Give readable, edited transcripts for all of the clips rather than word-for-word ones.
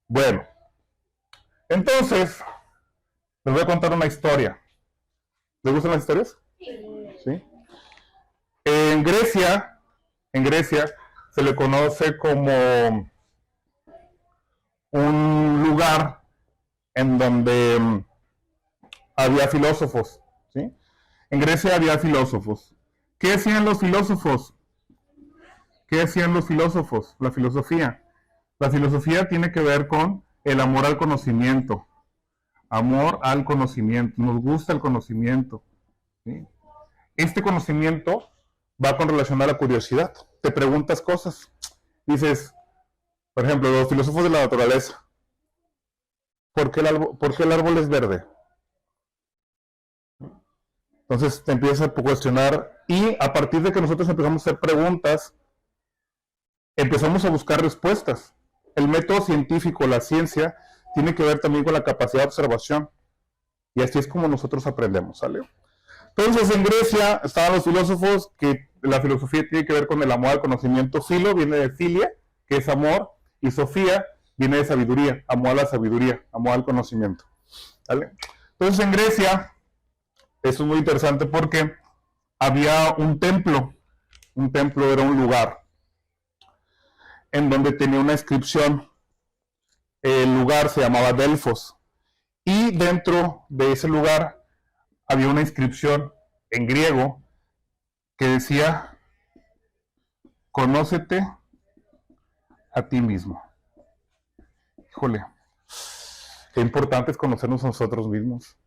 Bueno, entonces, les voy a contar una historia. ¿Les gustan las historias? Sí. En Grecia, en Grecia se le conoce como un lugar en donde había filósofos, ¿sí? En Grecia había filósofos. ¿Qué hacían los filósofos? ¿Qué hacían los filósofos? La filosofía. La filosofía tiene que ver con el amor al conocimiento. Amor al conocimiento. Nos gusta el conocimiento, ¿sí? Este conocimiento va con relación a la curiosidad. Te preguntas cosas. Dices, por ejemplo, los filósofos de la naturaleza. ¿Por qué el árbol es verde? Entonces te empiezas a cuestionar y a partir de que nosotros empezamos a hacer preguntas, empezamos a buscar respuestas. El método científico, la ciencia, tiene que ver también con la capacidad de observación. Y así es como nosotros aprendemos, ¿sale? Entonces en Grecia estaban los filósofos que la filosofía tiene que ver con el amor al conocimiento. Filo viene de filia, que es amor, y sofía viene de sabiduría, amor a la sabiduría, amor al conocimiento, ¿vale? Entonces en Grecia, eso es muy interesante porque había un templo era un lugar en donde tenía una inscripción. El lugar se llamaba Delfos y dentro de ese lugar había una inscripción en griego que decía: conócete a ti mismo. Híjole, qué importante es conocernos a nosotros mismos.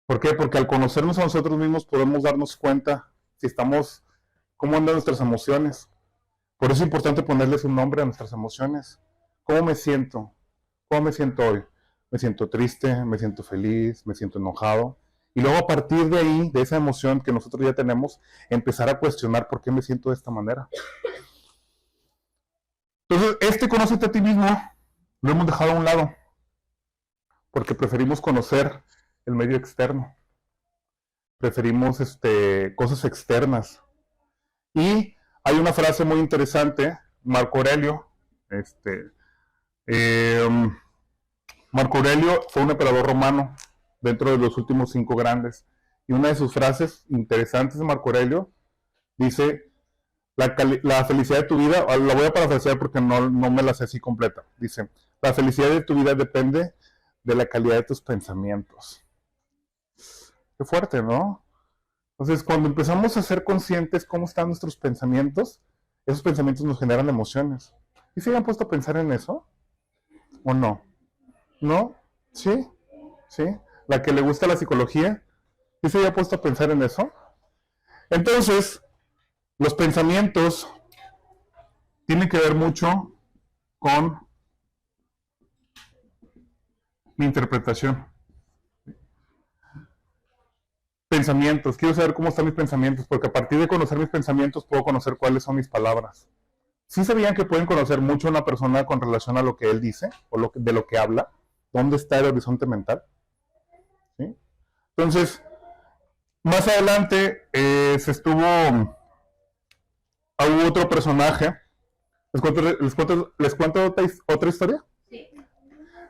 ¿Por qué? Porque al conocernos a nosotros mismos podemos darnos cuenta si estamos, cómo andan nuestras emociones. Por eso es importante ponerles un nombre a nuestras emociones. ¿Cómo me siento? ¿Cómo me siento hoy? Me siento triste, me siento feliz, me siento enojado. Y luego a partir de ahí, de esa emoción que nosotros ya tenemos, empezar a cuestionar por qué me siento de esta manera. Entonces, conócete a ti mismo lo hemos dejado a un lado, porque preferimos conocer el medio externo. Preferimos cosas externas. Y hay una frase muy interesante, Marco Aurelio, eh, Marco Aurelio fue un emperador romano dentro de los últimos 5 grandes. Y una de sus frases interesantes de Marco Aurelio dice: la felicidad de tu vida, la voy a parafrasear porque no me la sé así completa. Dice: la felicidad de tu vida depende de la calidad de tus pensamientos. Qué fuerte, ¿no? Entonces, cuando empezamos a ser conscientes cómo están nuestros pensamientos, esos pensamientos nos generan emociones. ¿Y se habían puesto a pensar en eso? ¿O no? ¿No? ¿Sí? ¿Sí? La que le gusta la psicología, ¿sí se había puesto a pensar en eso? Entonces, los pensamientos tienen que ver mucho con mi interpretación. Pensamientos, quiero saber cómo están mis pensamientos, porque a partir de conocer mis pensamientos puedo conocer cuáles son mis palabras. ¿Sí sabían que pueden conocer mucho a una persona con relación a lo que él dice o de lo que habla? ¿Dónde está el horizonte mental? ¿Sí? Entonces, más adelante hubo otro personaje. ¿Les cuento otra historia? Sí.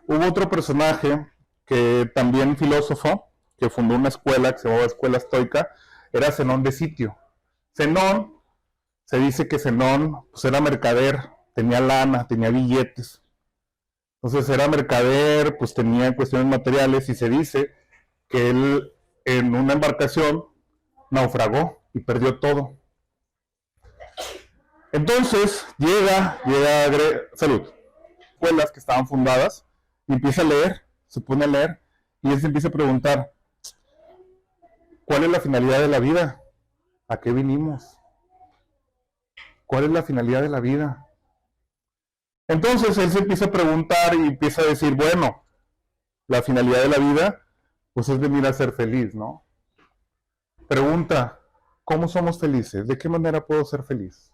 Hubo otro personaje que también filósofo, que fundó una escuela que se llamaba Escuela Estoica, era Zenón de Sitio. Zenón, se dice que Zenón pues, era mercader, tenía lana, tenía billetes. Entonces era mercader, pues tenía cuestiones materiales y se dice que él en una embarcación naufragó y perdió todo. Entonces salud, escuelas que estaban fundadas y empieza a leer, se pone a leer y él se empieza a preguntar: ¿cuál es la finalidad de la vida? ¿A qué vinimos? ¿Cuál es la finalidad de la vida? Entonces él se empieza a preguntar y empieza a decir: bueno, la finalidad de la vida pues es venir a ser feliz, ¿no? Pregunta: ¿cómo somos felices? ¿De qué manera puedo ser feliz?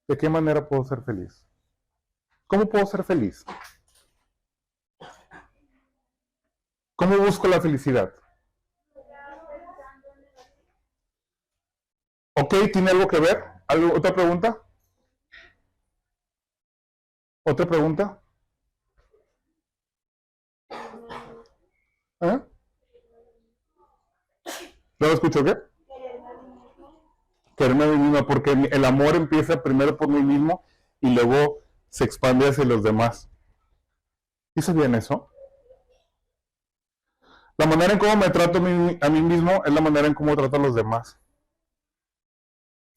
¿De qué manera puedo ser feliz? ¿Cómo puedo ser feliz? ¿Cómo busco la felicidad? ¿Ok? ¿Tiene algo que ver? ¿Otra pregunta? ¿Otra pregunta? ¿Eh? ¿No lo escucho qué? Quererme a mí misma, porque el amor empieza primero por mí mismo y luego se expande hacia los demás. ¿Sí sabían eso? La manera en cómo me trato a mí mismo es la manera en cómo trato a los demás.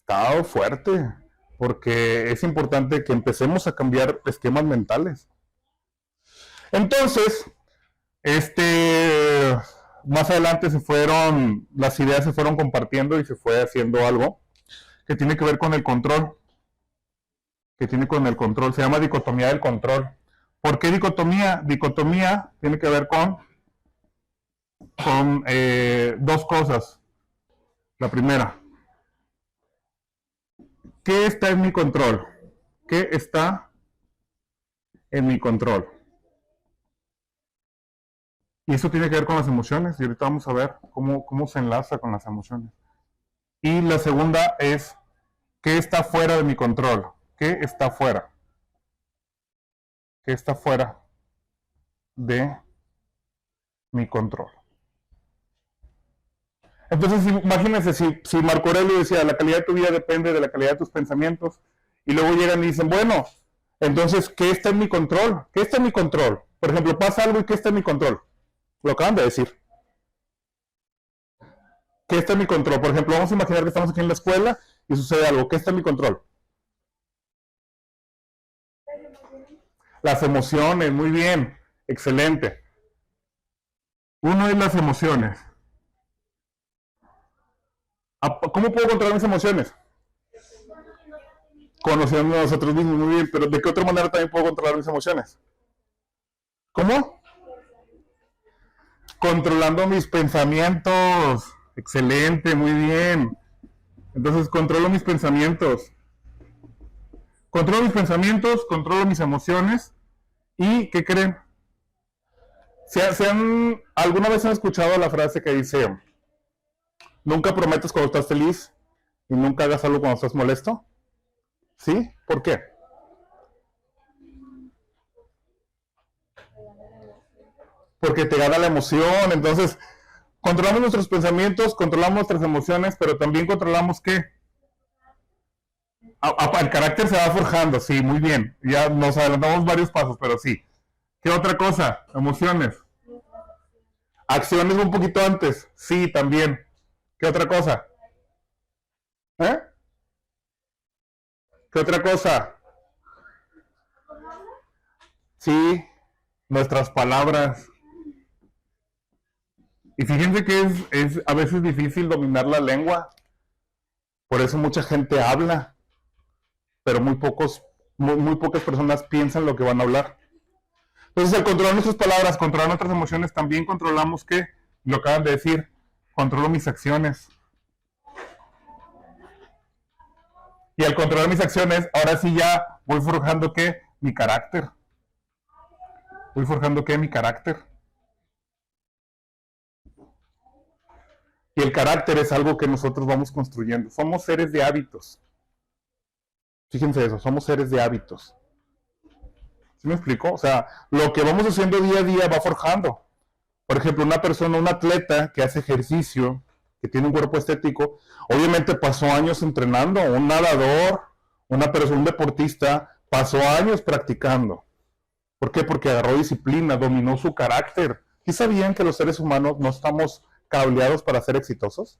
Está fuerte, porque es importante que empecemos a cambiar esquemas mentales. Entonces, más adelante las ideas se fueron compartiendo y se fue haciendo algo que tiene que ver con el control. Se llama dicotomía del control. ¿Por qué dicotomía? Dicotomía tiene que ver con dos cosas. La primera, ¿qué está en mi control? ¿Qué está en mi control? Y eso tiene que ver con las emociones, y ahorita vamos a ver cómo se enlaza con las emociones. Y la segunda es, ¿qué está fuera de mi control? ¿Qué está fuera? ¿Qué está fuera de mi control? Entonces, imagínense, si Marco Aurelio decía, la calidad de tu vida depende de la calidad de tus pensamientos, y luego llegan y dicen, bueno, entonces, ¿qué está en mi control? ¿Qué está en mi control? Por ejemplo, pasa algo y ¿qué está en mi control? Lo acaban de decir. ¿Qué está en mi control? Por ejemplo, vamos a imaginar que estamos aquí en la escuela y sucede algo. ¿Qué está en mi control? Las emociones, muy bien, excelente. Uno es las emociones. ¿Cómo puedo controlar mis emociones? Conociendo a nosotros mismos, muy bien, pero ¿de qué otra manera también puedo controlar mis emociones? ¿Cómo? Controlando mis pensamientos. Excelente, muy bien. Entonces controlo mis pensamientos. Controlo mis pensamientos, controlo mis emociones. ¿Y qué creen? ¿Alguna vez han escuchado la frase que dice, nunca prometas cuando estás feliz y nunca hagas algo cuando estás molesto? ¿Sí? ¿Por qué? Porque te gana la emoción. Entonces, controlamos nuestros pensamientos, controlamos nuestras emociones, pero también controlamos ¿qué? El carácter se va forjando, sí, muy bien. Ya nos adelantamos varios pasos, pero sí. ¿Qué otra cosa? Emociones. Acciones un poquito antes, sí, también. ¿Qué otra cosa? ¿Eh? ¿Qué otra cosa? Sí, nuestras palabras. Y fíjense que es a veces difícil dominar la lengua. Por eso mucha gente habla, pero muy pocas personas piensan lo que van a hablar. Entonces, al controlar nuestras palabras, controlar nuestras emociones, también controlamos que, lo acaban de decir, controlo mis acciones. Y al controlar mis acciones, ahora sí ya voy forjando ¿qué? Mi carácter. Voy forjando ¿qué? Mi carácter. Y el carácter es algo que nosotros vamos construyendo. Somos seres de hábitos. Fíjense eso, somos seres de hábitos. ¿Sí me explico? O sea, lo que vamos haciendo día a día va forjando. Por ejemplo, una persona, un atleta que hace ejercicio, que tiene un cuerpo estético, obviamente pasó años entrenando. Un nadador, una persona, un deportista, pasó años practicando. ¿Por qué? Porque agarró disciplina, dominó su carácter. ¿Sí sabían que los seres humanos no estamos cableados para ser exitosos?